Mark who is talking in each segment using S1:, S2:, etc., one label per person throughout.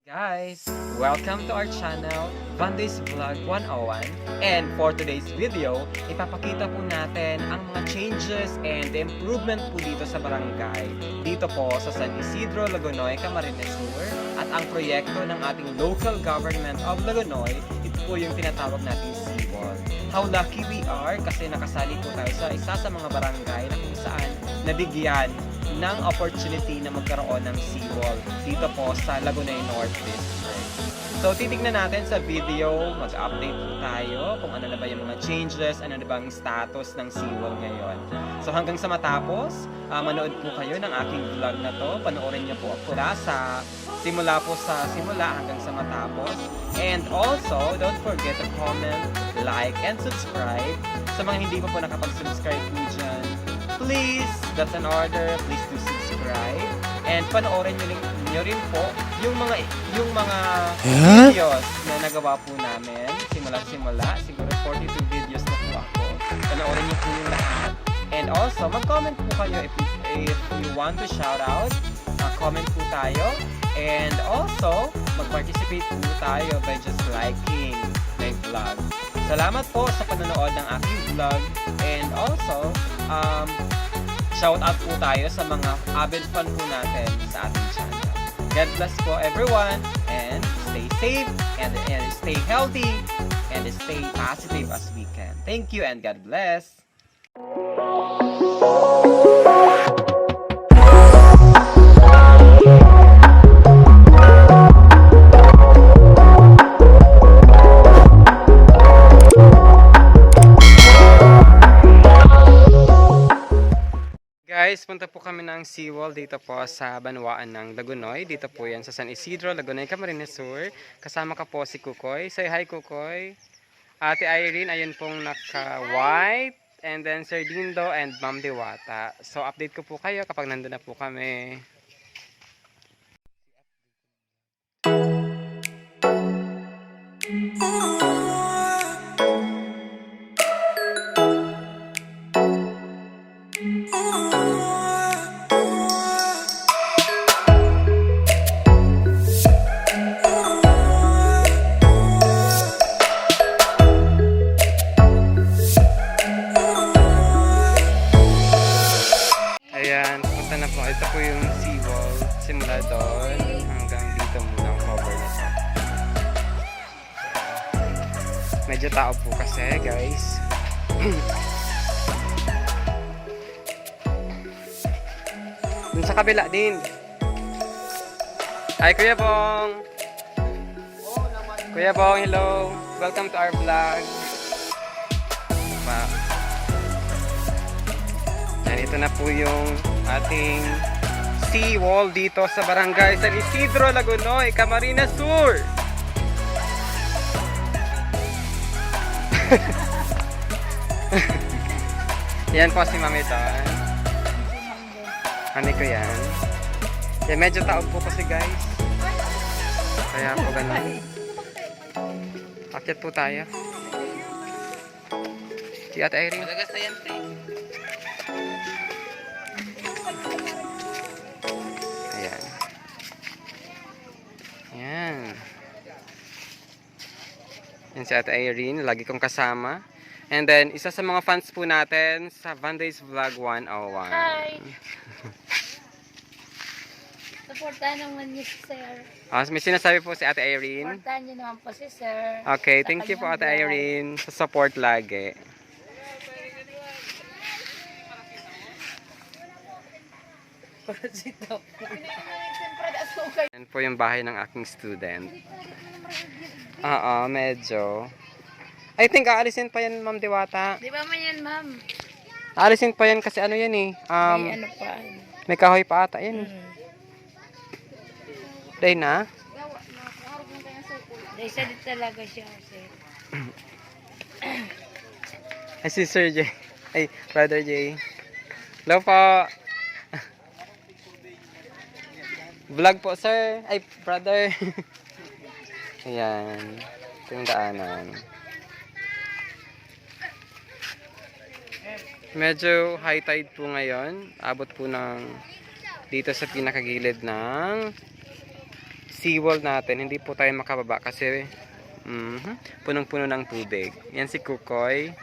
S1: Guys, welcome to our channel, Vandy's Vlog 101. And for today's video, ipapakita po natin ang mga changes and improvement po dito sa barangay. Dito po sa San Isidro, Lagonoy, Camarines Sur. At ang proyekto ng ating local government of Lagonoy, ito po yung tinatawag nating seawall. How lucky we are kasi nakasali po tayo sa isa sa mga barangay na kung saan nabigyan ng opportunity na magkaroon ng seawall dito po sa Lagonoy North District. So titignan natin sa video, mag-update po tayo kung ano na ba yung mga changes, ano na ba ang status ng seawall ngayon. So hanggang sa matapos, manood po kayo ng aking vlog na to. Panoorin niyo po ako sa simula hanggang sa matapos. And also, don't forget to comment, like, and subscribe. Sa mga hindi pa po nakapag-subscribe po dyan, please, that's an order, please do subscribe. And panoorin nyo rin po yung mga videos na nagawa po namin simula, siguro 42 videos na po ako. Panoorin nyo po yung lahat. And also, mag-comment po kayo if you want to shout out, comment po tayo. And also, mag-participate po tayo by just liking my vlog. Salamat po sa panonood ng aking vlog. And also, shout out po tayo sa mga avid fan po natin sa ating channel. God bless po everyone, and stay safe, and stay healthy, and stay positive as we can. Thank you and God bless. Guys, punta po kami ng seawall dito po sa Banwaan ng Lagonoy. Dito po yan sa San Isidro, Lagonoy, Camarines Sur. Kasama ka po si Kukoy. Say hi, Kukoy. Ate Irene, ayun pong naka-white. And then Sir Dindo and Ma'am Diwata. So, update ko po kayo kapag nandun na po kami. Ayan, punta na po. Ito po yung seawall. Simula doon hanggang dito muna ang cover na to. Medyo tao po kasi, guys. Dun sa kabila din. Hi, Kuya Bong! Kuya Bong, hello! Welcome to our vlog. Wow. Yan, ito na po yung ating seawall dito sa barangay San Isidro, Lagonoy, Camarines Sur. Yan po si Mami Ton. Hani ko yan. Yan, medyo taog po kasi guys. Kaya po ganun. Akyat po tayo. Si Ate Irene. Madagas na yan, pre. Ayan. Ayan. Yan si Ate Irene. Lagi kong kasama. And then, isa sa mga fans po natin sa Vandy's Vlog 101.
S2: Hi! Supportahan naman niyo si Sir.
S1: May sinasabi po si Ate Irene.
S2: Supportahan niyo naman po si Sir.
S1: Okay,
S2: Sa
S1: thank you po Ate
S2: kanyang
S1: Irene sa support lagi. Yan po yung bahay ng aking student. Oo, medyo. I think aalisin pa yan, Ma'am Diwata.
S2: Di ba man yan, ma'am?
S1: Aalisin pa yan kasi ano yan eh.
S2: May ano pa.
S1: May kahoy pa ata yan. Day na?
S2: Dahil sa di talaga siya, Sir.
S1: Ay, si Sir J. Ay, Brother J. Hello po. Vlog po, sir. Ay, brother. Ayan. Ito yung daanan. Medyo high tide po ngayon. Abot po ng dito sa pinakagilid ng seawall natin, hindi po tayo makababa kasi punong-puno ng tubig. Yan si Kukoy.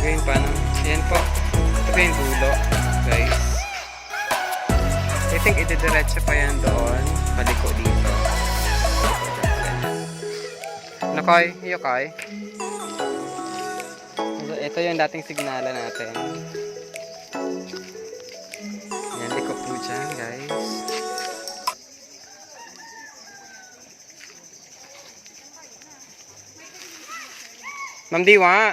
S1: Ngayon pa, no? Yan po. Ito pa yung dulo, guys. I think ididiretso pa yan doon. Paliko dito. Nakoy, iyo Koy. Ito yung dating signala natin. Yan, liko po dyan, guys. Ma'am Diwa,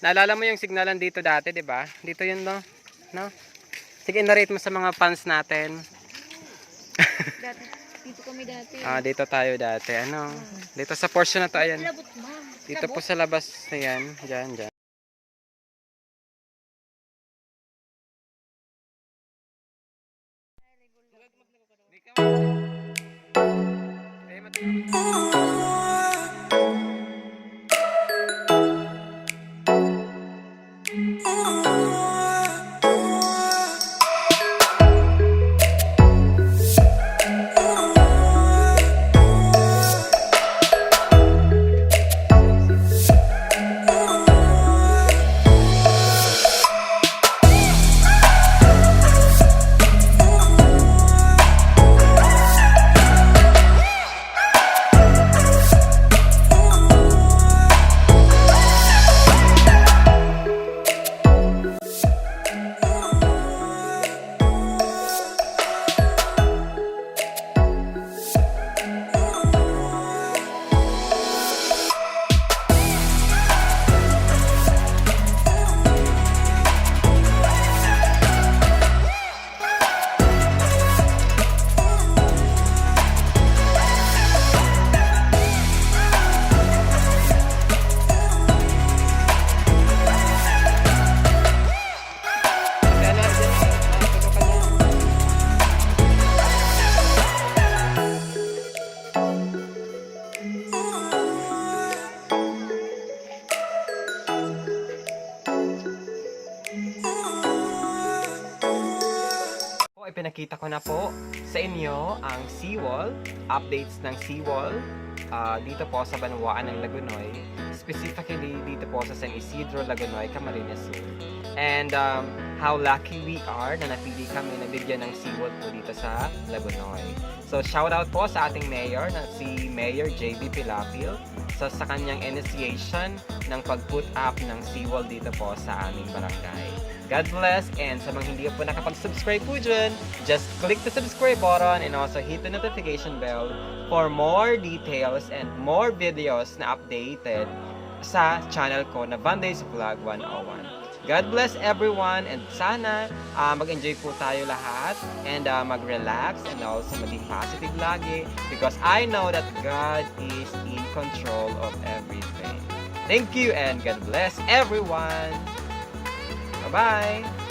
S1: naalala mo yung signalan dito dati, di ba? Dito yun, no? No? Sige, narrate mo sa mga fans natin.
S2: Dito kami dati.
S1: Dito tayo dati. Ano? Dito sa portion na to, ayan.
S2: Labot, ma'am.
S1: Dito po sa labas na yan. Diyan, diyan. ipapakita ko na po sa inyo ang seawall, updates ng seawall dito po sa Banwaan ng Lagunoy, specifically dito po sa San Isidro, Lagunoy, Camarines Sur. And how lucky we are na napili kami na bigyan ng seawall po dito sa Lagunoy. So shout out po sa ating mayor na si Mayor JB Pilapil sa kanyang initiation ng pag-put up ng seawall dito po sa aming barangay. God bless, and sa mga hindi po nakapag-subscribe po dyan, just click the subscribe button and also hit the notification bell for more details and more videos na updated sa channel ko na Vandays Vlog 101. God bless everyone, and sana mag-enjoy po tayo lahat and mag-relax and also maging positive lagi because I know that God is in control of everything. Thank you and God bless everyone. Bye-bye!